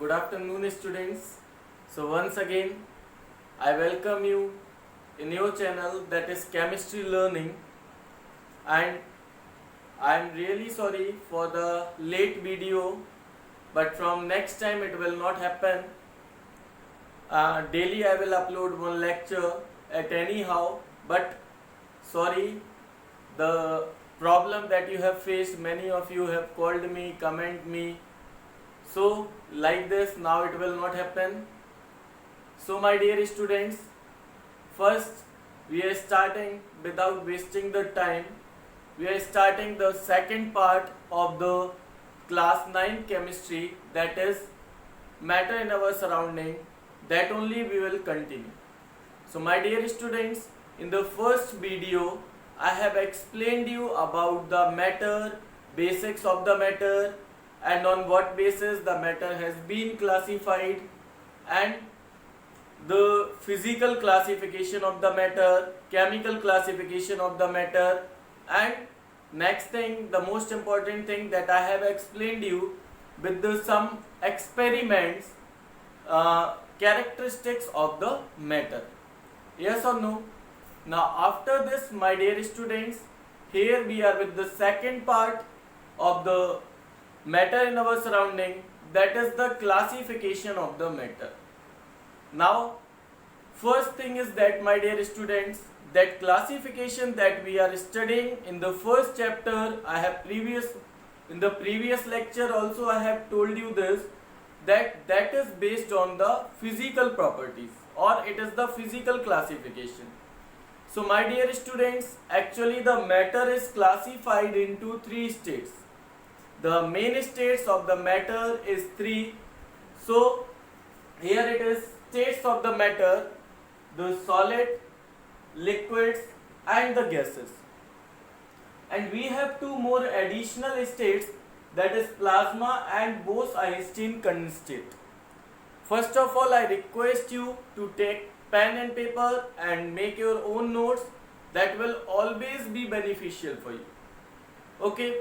Good afternoon, students. So once again, I welcome you in your channel, that is Chemistry Learning, and I am really sorry for the late video, but from next time it will not happen. Daily I will upload one lecture at anyhow, but sorry, the problem that you have faced, many of you have called me, comment me, so like this now it will not happen. So my dear students, first we are starting without wasting the time. We are starting the second part of the class 9 chemistry, that is matter in our surrounding. That only we will continue. So my dear students, in the first video I have explained you about the matter, basics of the matter, and on what basis the matter has been classified, and the physical classification of the matter, chemical classification of the matter, and next thing, the most important thing that I have explained you with some experiments, characteristics of the matter. Yes or no? Now after this, my dear students, here we are with the second part of the matter in our surrounding, that is the classification of the matter. Now first thing is that, my dear students, that classification that we are studying in the first chapter, in the previous lecture also I have told you this, that is based on the physical properties, or it is the physical classification. So my dear students, actually the matter is classified into three states. The main states of the matter is three. So here it is states of the matter: the solid, liquids and the gases. And we have two more additional states, that is plasma and Bose-Einstein condensate. First of all, I request you to take pen and paper and make your own notes. That will always be beneficial for you. Okay.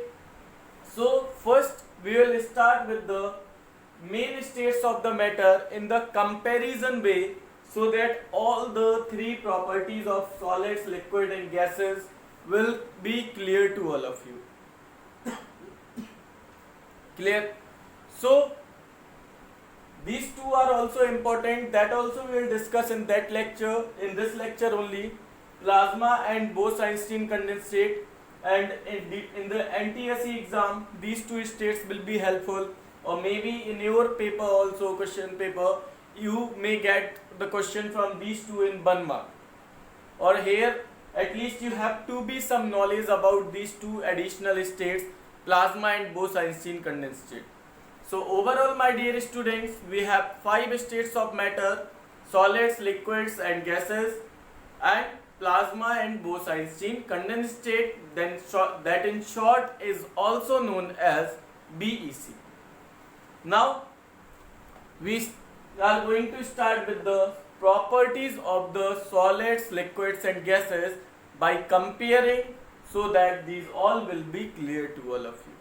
So first we will start with the main states of the matter in the comparison way, so that all the three properties of solids, liquid and gases will be clear to all of you. Clear? So these two are also important, that also we will discuss in that lecture, in this lecture only, plasma and Bose-Einstein condensate. And in the NTSE exam, these two states will be helpful, or maybe in your paper also, question paper, you may get the question from these two in 1 mark. Or here at least you have to be some knowledge about these two additional states, plasma and Bose-Einstein condensate. So overall, my dear students, we have 5 states of matter: solids, liquids and gases, and plasma and Bose-Einstein condensate, then that in short is also known as BEC. Now we are going to start with the properties of the solids, liquids and gases by comparing, so that these all will be clear to all of you.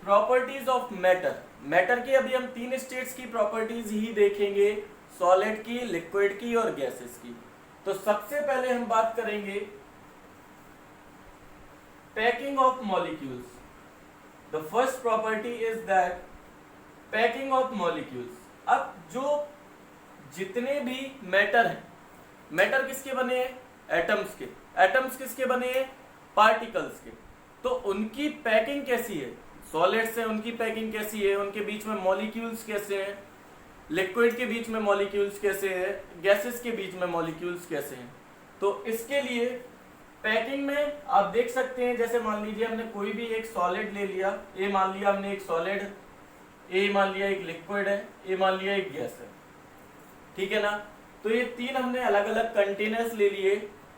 Properties of matter. Matter की अभी हम 3 states की properties ही देखेंगे, solid की, liquid की और gases की. तो सबसे पहले हम बात करेंगे packing of molecules. The first property is that packing of molecules. अब जो जितने भी मैटर हैं, मैटर किसके बने हैं? एटम्स के. एटम्स किसके बने हैं? पार्टिकल्स के. तो उनकी पैकिंग कैसी है? सॉलिड से उनकी पैकिंग कैसी है, उनके बीच में मॉलिक्यूल्स कैसे हैं, लिक्विड के बीच में मॉलिक्यूल्स कैसे हैं, गैसेस के बीच में मॉलिक्यूल्स कैसे हैं. तो इसके लिए पैकिंग में आप देख सकते हैं, जैसे मान लीजिए हमने कोई भी एक सॉलिड ले लिया, ए मान लिया हमने एक सॉलिड, ए मान लिया एक लिक्विड है, ए मान लिया एक गैस है. ठीक है ना? तो ये तीन हमने अलग अलग कंटेनर्स ले लिए.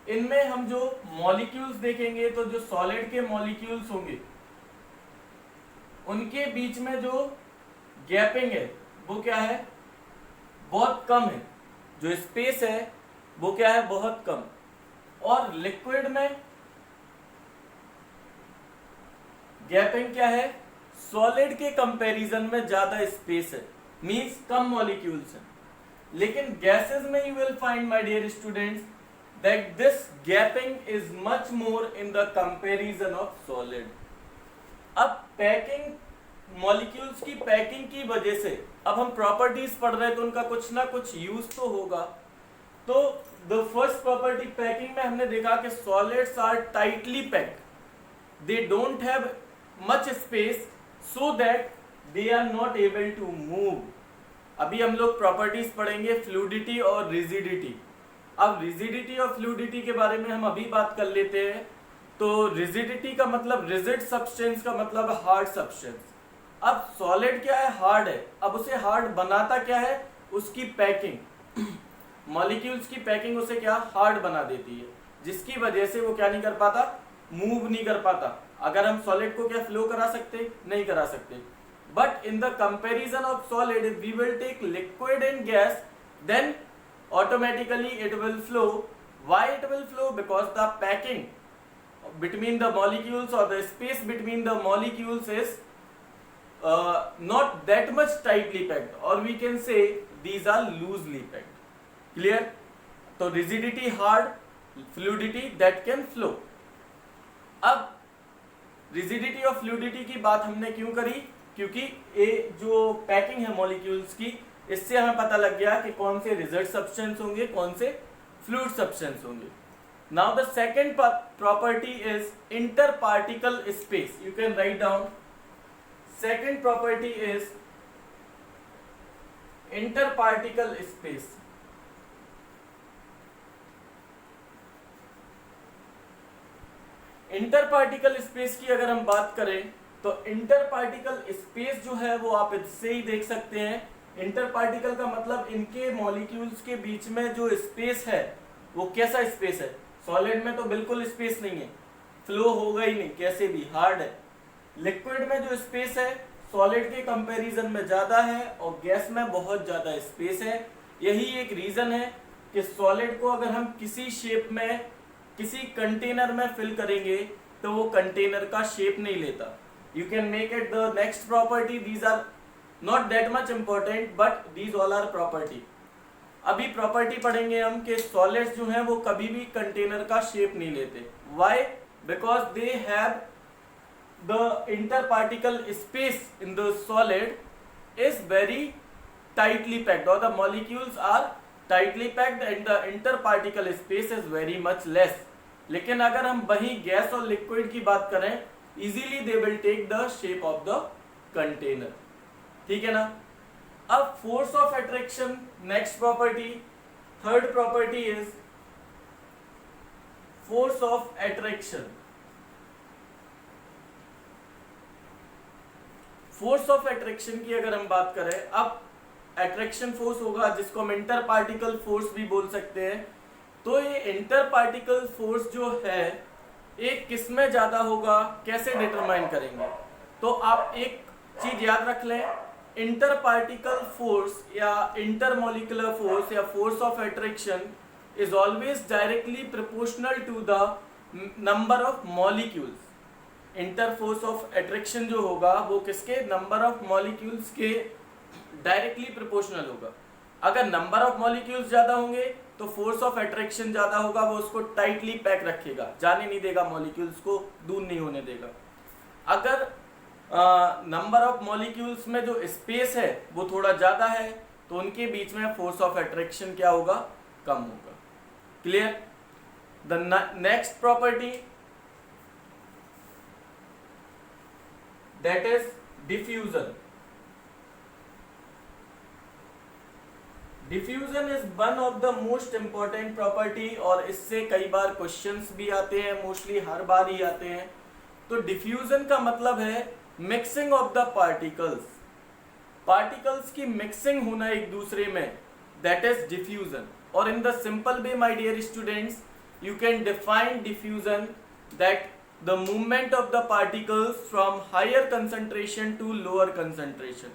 इनमें हम जो मॉलिक्यूल्स देखेंगे तो जो सॉलिड के मॉलिक्यूल्स होंगे उनके बीच में जो गैपिंग है वो क्या है, बहुत कम है। जो स्पेस है वो क्या है, बहुत कम। और लिक्विड में गैपिंग क्या है, सॉलिड के कंपैरिजन में ज्यादा स्पेस है, मींस कम मॉलिक्यूल्स है। लेकिन गैसेस में you will find my dear students that this gapping is much more in the comparison of solid. अब पैकिंग, मॉलिक्यूल्स की पैकिंग की वजह से अब हम प्रॉपर्टीज पढ़ रहे हैं तो उनका कुछ ना कुछ यूज तो होगा। तो द फर्स्ट प्रॉपर्टी पैकिंग में हमने देखा कि solids are tightly packed, they don't have much space so that they are not able to move. अभी हम लोग प्रॉपर्टीज पढ़ेंगे फ्लूइडिटी और रिजिडिटी। अब रिजिडिटी और फ्लूइडिटी के बारे में हम अभी बात कर लेते हैं। तो रिजिडिटी का मतलब रिजिड सब्सटेंस का मतलब हार्ड सब्सटेंस। अब सॉलिड क्या है, हार्ड है। अब उसे हार्ड बनाता क्या है, उसकी पैकिंग, मॉलिक्यूल्स की पैकिंग उसे क्या हार्ड बना देती है, जिसकी वजह से वो क्या नहीं कर पाता, मूव नहीं कर पाता। अगर हम सॉलिड को क्या फ्लो करा सकते, नहीं करा सकते। But in the comparison of solid if we will take liquid and gas then automatically it will flow. Why it will flow? Because the packing between the molecules or the space between the molecules is not that much tightly packed, or we can say these are loosely packed. Clear? तो rigidity hard, fluidity that can flow. अब rigidity और fluidity की बात हमने क्यों करी, क्योंकि ये जो पैकिंग है मॉलिक्यूल्स की, इससे हमें पता लग गया कि कौन से रिजिड सब्सटेंस होंगे, कौन से फ्लूइड सब्सटेंस होंगे। Now the second property is inter particle space. You can write down, second property is inter particle space. Inter particle space की अगर हम बात करें तो इंटर पार्टिकल स्पेस जो है वो आप इससे ही देख सकते हैं। इंटर पार्टिकल का मतलब इनके मॉलिक्यूल्स के बीच में जो स्पेस है वो कैसा स्पेस है। सॉलिड में तो बिल्कुल स्पेस नहीं है, फ्लो होगा ही नहीं, कैसे भी हार्ड है। लिक्विड में जो स्पेस है सॉलिड के कंपैरिजन में ज्यादा है और गैस में बहुत ज्यादा स्पेस है। यही एक रीजन है कि सॉलिड को अगर हम किसी शेप में, किसी कंटेनर में फिल करेंगे तो वो कंटेनर का शेप नहीं लेता। You can make it the next property, these are not that much important but these all are property। अभी प्रॉपर्टी पढ़ेंगे हम कि सॉलिड्स जो हैं वो कभी भी कंटेनर का शेप नहीं लेते। why? because they have the interparticle space in the solid is very tightly packed, or the molecules are tightly packed and the interparticle space is very much less। लेकिन अगर हम वही गैस और liquid की बात करें, easily they will take the shape of the container। ठीक है ना। अब force of attraction, next property, third property is force of attraction. Force of attraction की अगर हम बात करें, अब अट्रैक्शन फोर्स होगा जिसको हम इंटर पार्टिकल फोर्स भी बोल सकते हैं। तो ये इंटर पार्टिकल फोर्स जो है एक किस में ज्यादा होगा, कैसे डिटरमाइन करेंगे। तो आप एक चीज याद रख लें, इंटर पार्टिकल फोर्स या इंटरमोलिकुलर फोर्स या force of attraction is always directly proportional to the number of molecules. Inter force of attraction जो होगा वो किसके, नंबर ऑफ मॉलिक्यूल्स के डायरेक्टली प्रोपोर्शनल होगा। अगर नंबर ऑफ मॉलिक्यूल्स ज्यादा होंगे तो फोर्स ऑफ अट्रैक्शन ज्यादा होगा, वो उसको टाइटली पैक रखेगा, जाने नहीं देगा, मॉलिक्यूल्स को दूर नहीं होने देगा। अगर नंबर ऑफ मॉलिक्यूल्स में जो स्पेस है वो थोड़ा ज्यादा है तो उनके बीच में फोर्स ऑफ अट्रैक्शन क्या होगा, कम होगा। Clear? The next property that is diffusion. Diffusion is one of the most important property और इससे कई बार क्वेश्चंस भी आते हैं, मोस्टली हर बार ही आते हैं। तो डिफ्यूजन का मतलब है mixing of the particles, particles की मिक्सिंग होना एक दूसरे में, दैट इज डिफ्यूजन। और in the simple way my dear students, you can define diffusion that the movement of the particles from higher concentration to lower concentration.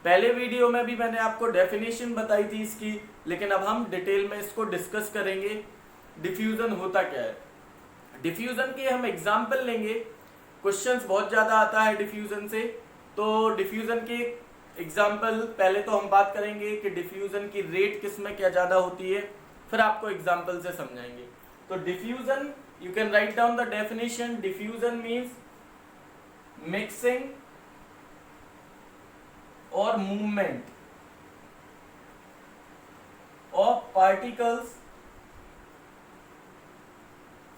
पहले video में भी मैंने आपको डेफिनेशन बताई थी इसकी, लेकिन अब हम डिटेल में इसको डिस्कस करेंगे डिफ्यूजन होता क्या है। डिफ्यूजन के हम एग्जाम्पल लेंगे, क्वेश्चंस बहुत ज़्यादा आता है डिफ्यूजन से, तो डिफ्यूजन के एग्जाम्पल पहले तो हम बात करेंगे कि डिफ्यूजन की रेट किस में क्या ज़्यादा होती है, फिर आपको एग्जाम्पल से समझाएंगे। तो diffusion, you can write down the definition. Diffusion means mixing or movement of particles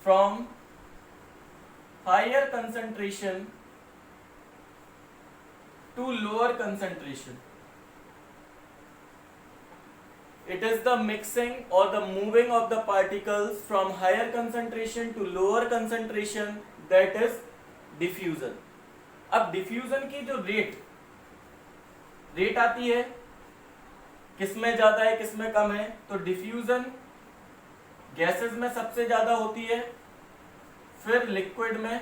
from higher concentration to lower concentration. It is the mixing or the moving of the particles from higher concentration to lower concentration, that is diffusion. अब diffusion की जो rate आती है, किसमें ज़्यादा है किसमें कम है, तो diffusion गैसेस में सबसे ज़्यादा होती है, फिर लिक्विड में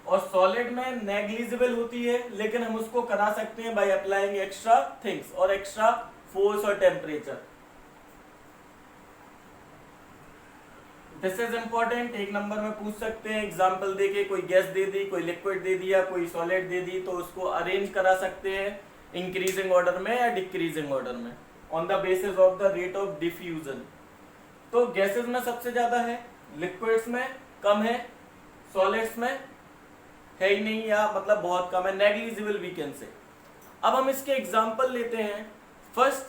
और सॉलिड में नेग्लिजिबल होती है, लेकिन हम उसको करा सकते हैं बाय अप्लाइंग एक्स्ट्रा थिंग्स और एक्स्ट्रा फोर्स और टेम्परेचर। दिस इज इंपॉर्टेंट, एक नंबर में पूछ सकते हैं एग्जांपल देके, कोई गैस दे दी, कोई लिक्विड दे दिया, कोई सॉलिड दे दी, तो उसको अरेंज करा सकते हैं इंक्रीजिंग ऑर्डर में या डिक्रीजिंग ऑर्डर में on the basis of the rate of diffusion. तो गैसेस में सबसे ज्यादा है, लिक्विड्स में कम है, सॉलिड्स में है ही नहीं या मतलब बहुत कम है, नेग्लिजिबल वी कैन से। अब हम इसके एग्जांपल लेते हैं। फर्स्ट,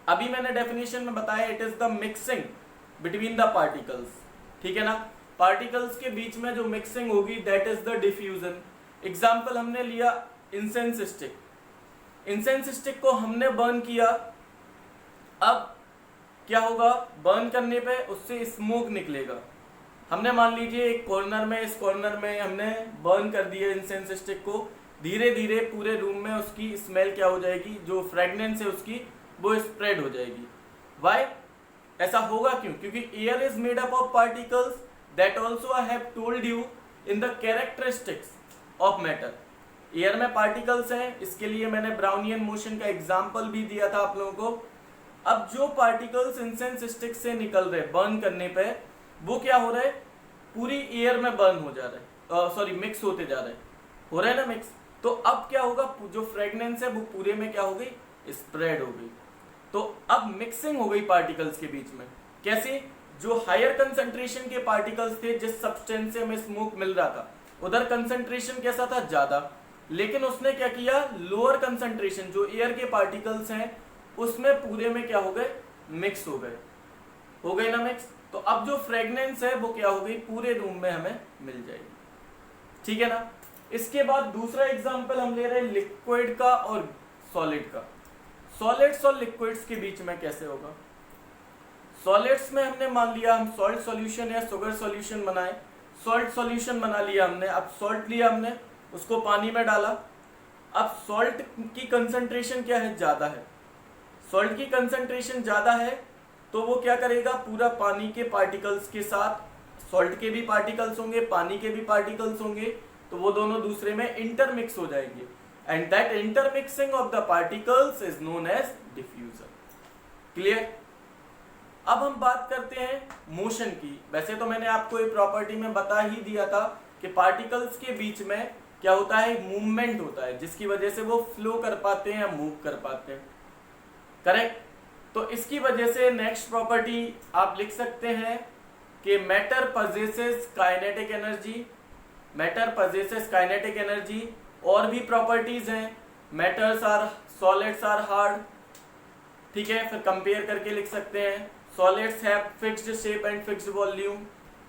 अभी मैंने डेफिनेशन में बताया, it is the mixing between the particles, ठीक है ना, पार्टिकल्स के बीच में जो मिक्सिंग होगी that is the diffusion. Example हमने लिया इंसेंस स्टिक, इंसेंस स्टिक को हमने बर्न किया, अब क्या होगा, बर्न करने पे उससे स्मोक निकलेगा। हमने मान लीजिए एक कॉर्नर में, इस कॉर्नर में हमने बर्न कर दिया इंसेंस स्टिक को, धीरे धीरे पूरे रूम में उसकी स्मेल क्या हो जाएगी, जो फ्रेगनेंस है उसकी वो स्प्रेड हो जाएगी। वाई ऐसा होगा क्यों? क्योंकि air is made up of particles that also I have told you in the characteristics of matter. Air में पार्टिकल्स हैं, इसके लिए मैंने ब्राउनियन मोशन का एग्जाम्पल भी दिया था आप लोगों को। अब जो पार्टिकल्स इंसेंस स्टिक से निकल रहे बर्न करने पे, वो क्या हो रहा है, पूरी एयर में बर्न हो जा रहा है, सॉरी मिक्स होते जा रहे हैं, हो रहा है ना मिक्स। तो अब क्या होगा, जो फ्रेगनेंस है वो पूरे में क्या हो गई, स्प्रेड हो गई। तो अब मिक्सिंग हो गई पार्टिकल्स के बीच में। कैसे? जो हायर कंसंट्रेशन के पार्टिकल्स थे, जिस सब्सटेंस से हमें स्मोक मिल रहा था, उधर कंसंट्रेशन कैसा था, ज्यादा, लेकिन उसने क्या किया, लोअर कंसंट्रेशन जो एयर के पार्टिकल्स हैं उसमें पूरे में क्या हो गए, मिक्स हो गए ना मिक्स। तो अब जो फ्रेगनेंस है वो क्या हो गई, पूरे रूम में हमें मिल जाएगी, ठीक है ना। इसके बाद दूसरा एग्जांपल हम ले रहे हैं लिक्विड का और सॉलिड का। सॉलिड्स और लिक्विड्स के बीच में कैसे होगा, सॉलिड्स में हमने मान लिया हम सॉल्ट सॉल्यूशन या शुगर सॉल्यूशन बनाए, सॉल्ट सॉल्यूशन बना लिया हमने। अब सॉल्ट लिया हमने, उसको पानी में डाला, अब सॉल्ट की कंसंट्रेशन क्या है, ज्यादा है, सॉल्ट की कंसंट्रेशन ज्यादा है, तो वो क्या करेगा, पूरा पानी के पार्टिकल्स के साथ, सॉल्ट के भी पार्टिकल्स होंगे, पानी के भी पार्टिकल्स होंगे, तो वो दोनों दूसरे में इंटरमिक्स हो जाएंगे, and that intermixing of the particles is known as diffusion. Clear? अब हम बात करते हैं मोशन की। वैसे तो मैंने आपको एक प्रॉपर्टी में बता ही दिया था कि पार्टिकल्स के बीच में क्या होता है, मूवमेंट होता है, जिसकी वजह से वो फ्लो कर पाते हैं या मूव कर पाते हैं, करेक्ट। तो इसकी वजह से नेक्स्ट प्रॉपर्टी आप लिख सकते हैं कि matter possesses kinetic energy, matter possesses kinetic energy. और भी प्रॉपर्टीज हैं, matters are, solids are hard, ठीक है, फिर कंपेयर करके लिख सकते हैं, solids have fixed shape and fixed volume,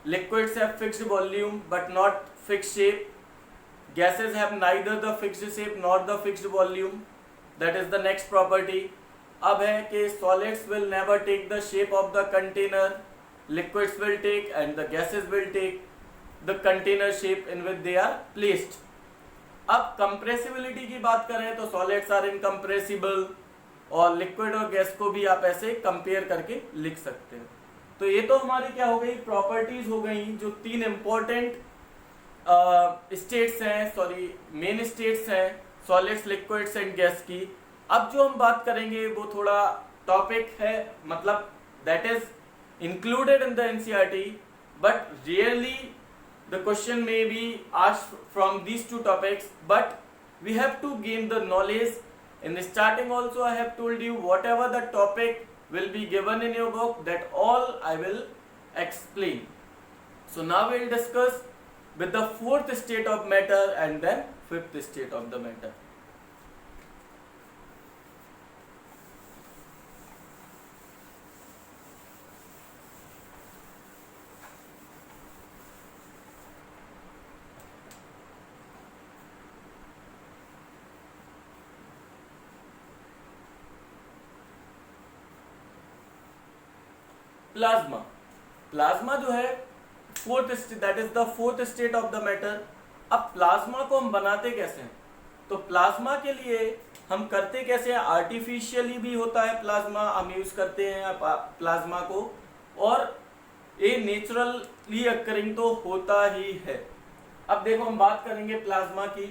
liquids have fixed volume but not fixed shape, gases have neither the fixed shape nor the fixed volume, that is the next property. अब है कि solids will never take the shape of the container, liquids will take and the gases will take the container shape in which they are placed. अब compressibility की बात करें तो solids are incompressible, और liquid और गैस को भी आप ऐसे कंपेयर करके लिख सकते हैं। तो ये तो हमारी क्या हो गई, प्रॉपर्टीज हो गई, जो तीन इंपॉर्टेंट स्टेट्स हैं, सॉरी मेन स्टेट्स हैं सॉलिड्स, लिक्विड्स एंड गैस की। अब जो हम बात करेंगे वो थोड़ा टॉपिक है, मतलब that is included in the NCERT, but rarely the question may be asked from these two topics, but we have to gain the knowledge. In the starting also I have told you whatever the topic will be given in your book, that all I will explain. So now we will discuss with the fourth state of matter and then fifth state of the matter. Plasma, plasma जो है fourth state, that is the fourth state of the matter. अब plasma को हम बनाते कैसे हैं, तो plasma के लिए हम करते कैसे हैं, आर्टिफिशियली भी होता है प्लाज्मा, हम यूज करते हैं प्लाज्मा को, और ये नेचुरली अकरिंग तो होता ही है। अब देखो हम बात करेंगे प्लाज्मा की,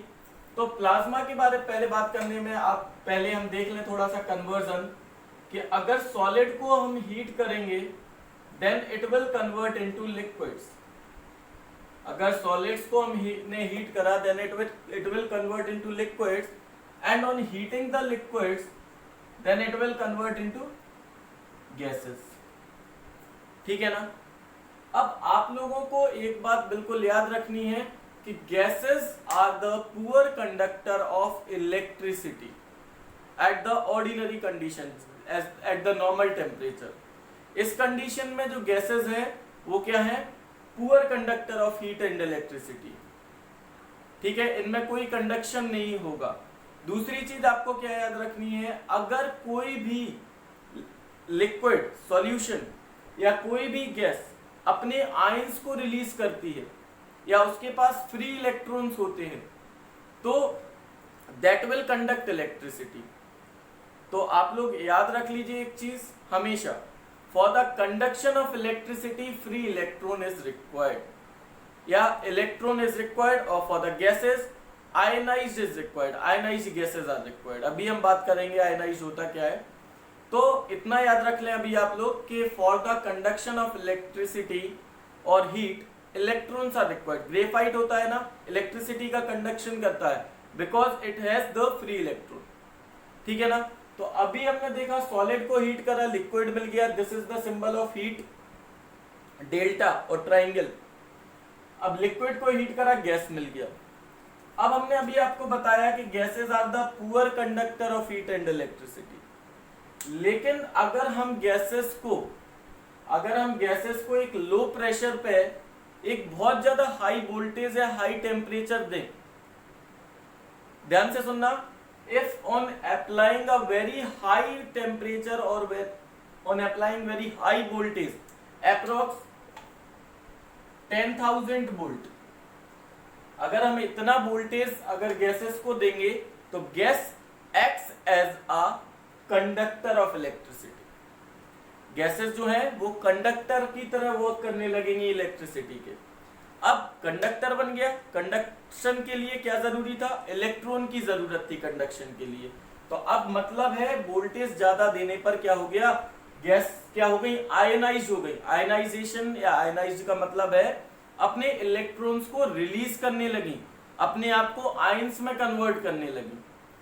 तो प्लाज्मा के बारे में पहले बात करने में आप पहले हम देख लें थोड़ा सा कन्वर्जन, कि अगर सॉलिड को हम हीट करेंगे then it will convert into liquids। अगर solids को हम ने heat करा then it will convert into liquids, and on heating the liquids then it will convert into gases। ठीक है ना। अब आप लोगों को एक बात बिल्कुल याद रखनी है कि gases are the poor conductor of electricity at the ordinary conditions, as at the normal temperature। इस कंडीशन में जो गैसेस हैं वो क्या है, poor conductor of heat and electricity. ठीक है, इनमें कोई कंडक्शन नहीं होगा। दूसरी चीज आपको क्या याद रखनी है, अगर कोई भी लिक्विड सॉल्यूशन या कोई भी गैस अपने आयंस को रिलीज करती है या उसके पास फ्री इलेक्ट्रॉन्स होते हैं, तो दैट विल कंडक्ट इलेक्ट्रिसिटी। तो आप लोग याद रख लीजिए एक चीज हमेशा, for the conduction of electricity free electron is required, या electron is required, or for the gases ionized is required, ionized gases are required। अभी हम बात करेंगे ionized होता क्या है। तो इतना याद रख लें अभी आप लोग कि for the conduction of electricity और heat electrons are required। Graphite होता है ना, इलेक्ट्रिसिटी का कंडक्शन करता है because it has the free electron। ठीक है ना। तो अभी हमने देखा सॉलिड को हीट करा, लिक्विड मिल गया, this is the symbol of heat, delta और ट्राइंगल। अब लिक्विड को हीट करा, गैस मिल गया। अब हमने अभी आपको बताया कि gases are the poor conductor of heat and electricity. लेकिन अगर हम गैसेस को एक लो प्रेशर पे एक बहुत ज्यादा हाई वोल्टेज या हाई टेम्परेचर दें, ध्यान से सुनना, if on applying a very high temperature or on applying very high voltage, approx 10,000 volt, अगर हम इतना वोल्टेज अगर गैसेस को देंगे तो gas acts as a conductor of electricity। Gases जो है वो कंडक्टर की तरह वर्क करने लगेंगे इलेक्ट्रिसिटी के। अब कंडक्टर बन गया, कंडक्शन के लिए क्या जरूरी था, इलेक्ट्रॉन की जरूरत थी कंडक्शन के लिए। तो अब मतलब है वोल्टेज ज्यादा देने पर क्या हो गया, गैस क्या हो गई, आयनाइज हो गई। आयनाइजेशन या आयनाइज का मतलब है अपने इलेक्ट्रॉन्स को रिलीज करने लगी, अपने आप को आयंस में कन्वर्ट करने लगी।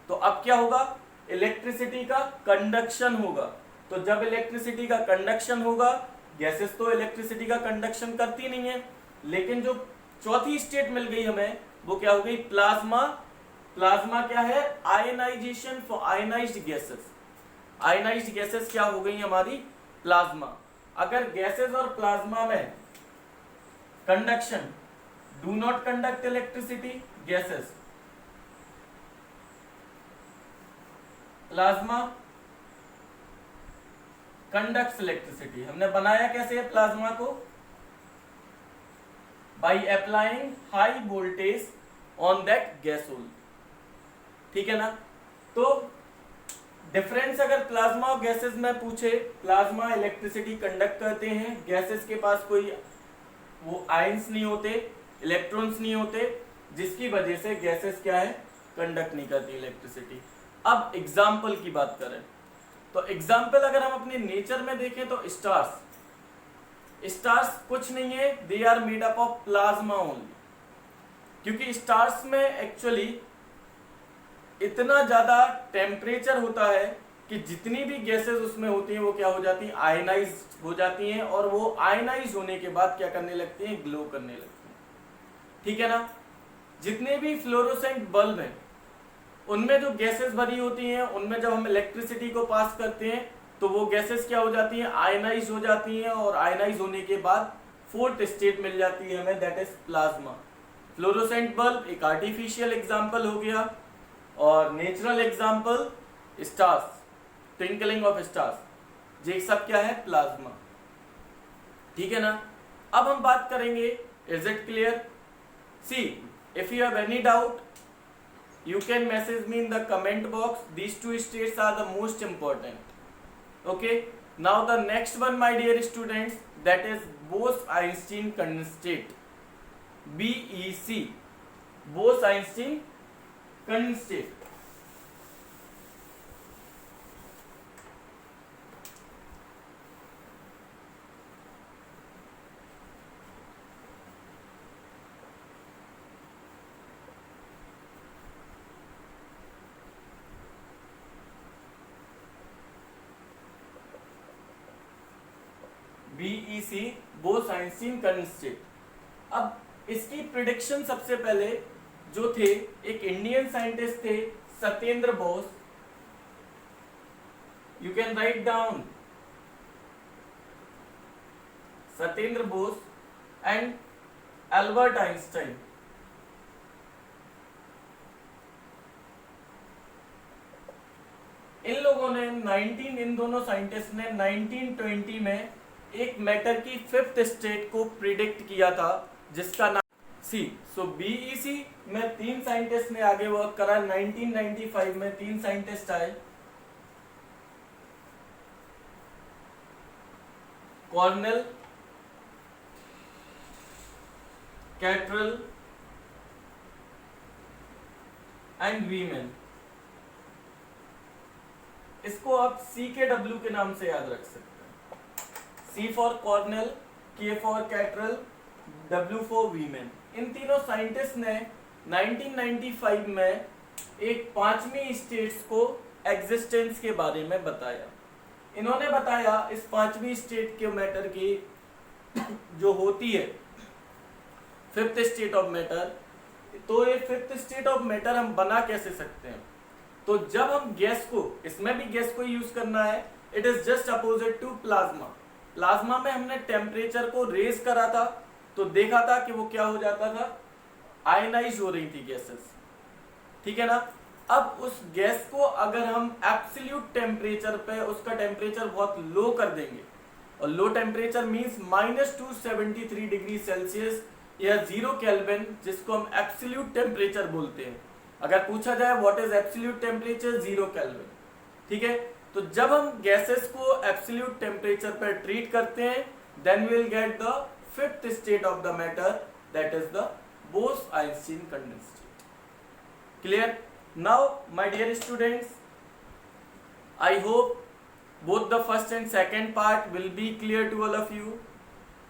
तो अब क्या होगा, इलेक्ट्रिसिटी का कंडक्शन होगा। तो जब इलेक्ट्रिसिटी का कंडक्शन होगा, गैसेस तो इलेक्ट्रिसिटी का कंडक्शन करती नहीं है, लेकिन जो चौथी स्टेट मिल गई हमें वो क्या हो गई, प्लाज्मा। प्लाज्मा क्या है, ionisation for ionised gases. Ionised gases क्या हो गई हमारी, प्लाज्मा। अगर गैसेस और प्लाज्मा में conduction, do not conduct electricity, gases, plasma conducts electricity. हमने बनाया कैसे है प्लाज्मा को, by applying high voltage on that गैसोल। ठीक है ना। तो डिफरेंस अगर प्लाज्मा और गैसेस में पूछे, प्लाज्मा इलेक्ट्रिसिटी कंडक्ट करते हैं, गैसेस के पास कोई वो आयंस नहीं होते, इलेक्ट्रॉन्स नहीं होते, जिसकी वजह से गैसेस क्या है, कंडक्ट नहीं करती इलेक्ट्रिसिटी। अब एग्जाम्पल की बात करें तो एग्जाम्पल अगर हम अपने नेचर में देखें तो स्टार्स कुछ नहीं है, they are made up of plasma only, क्योंकि स्टार्स में एक्चुअली इतना ज्यादा टेम्परेचर होता है कि जितनी भी गैसेस उसमें होती हैं वो क्या हो जाती हैं, आयनाइज हो जाती हैं, और वो आयनाइज होने के बाद क्या करने लगती हैं, ग्लो करने लगती हैं। ठीक है ना। जितने भी फ्लोरोसेंट बल्ब हैं उनमें जो गैसेस भरी होती हैं, उनमें जब हम इलेक्ट्रिसिटी को पास करते हैं तो वो गैसेस क्या हो जाती हैं, आयनाइज हो जाती हैं, और आयनाइज होने के बाद फोर्थ स्टेट मिल जाती है हमें, that is plasma. Fluorescent bulb एक आर्टिफिशियल एग्जाम्पल हो गया, और natural example stars, twinkling of stars, ये सब क्या है, प्लाज्मा। ठीक है ना। अब हम बात करेंगे, is it clear? See, if you have any doubt you can message me in the comment box. These two states are the most important. Okay, now the next one, my dear students, that is Bose-Einstein condensate, BEC, Bose-Einstein condensate. BEC, Bose-Einstein condensate. अब इसकी prediction सबसे पहले जो थे, एक Indian scientist थे Satyendra Bose, you can write down Satyendra Bose and Albert Einstein. इन लोगों ने इन दोनों साइंटिस्ट ने 1920 में एक मैटर की फिफ्थ स्टेट को प्रिडिक्ट किया था, जिसका नाम सी। सो बीईसी में 3 साइंटिस्ट ने आगे वर्क करा। 1995 में 3 साइंटिस्ट आए, कॉर्नेल, कैट्रल एंड वीमैन। इसको आप CKW के नाम से याद रख सकते हैं। C for Cornell, K for Ketterle, W for Wieman. इन तीनों साइंटिस्ट ने 1995 में एक 5वीं स्टेट्स को एग्जिस्टेंस के बारे में बताया। इन्होंने बताया इस 5वीं स्टेट के मैटर की जो होती है फिफ्थ स्टेट ऑफ मैटर, तो ये फिफ्थ स्टेट ऑफ मैटर हम बना कैसे सकते हैं। तो जब हम गैस को, इसमें भी गैस को यूज करना है, it is just opposite to plasma. Plasma में हमने टेम्परेचर को रेज करा था तो देखा था कि वो क्या हो जाता था, आयनाइज हो रही थी गैसेस। ठीक है ना। अब उस गैस को अगर हम एब्सोल्यूट टेम्परेचर पे उसका टेम्परेचर बहुत लो कर देंगे, और low temperature means -273 degree Celsius या 0 केल्विन, जिसको हम एब्सोल्यूट टेम्परेचर बोलते हैं। अगर पूछा जाए what is absolute temperature, 0 kelvin. ठीक है। तो जब हम गैसेस को एब्सोल्यूट टेम्परेचर पर ट्रीट करते हैं, then we will get the fifth state of the matter, that is the Bose Einstein condensate. Clear? Now my dear students, I hope both the first and second part will be clear to all of you.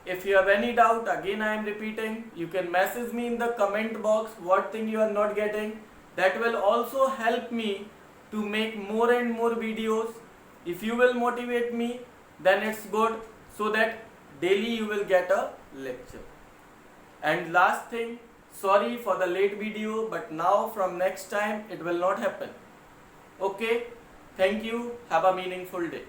If you have any doubt, again I am repeating, you can message me in the comment box what thing you are not getting. That will also help me to make more and more videos. If you will motivate me, then it's good, so that daily you will get a lecture. And last thing, sorry for the late video, but now from next time it will not happen. Okay, thank you, have a meaningful day.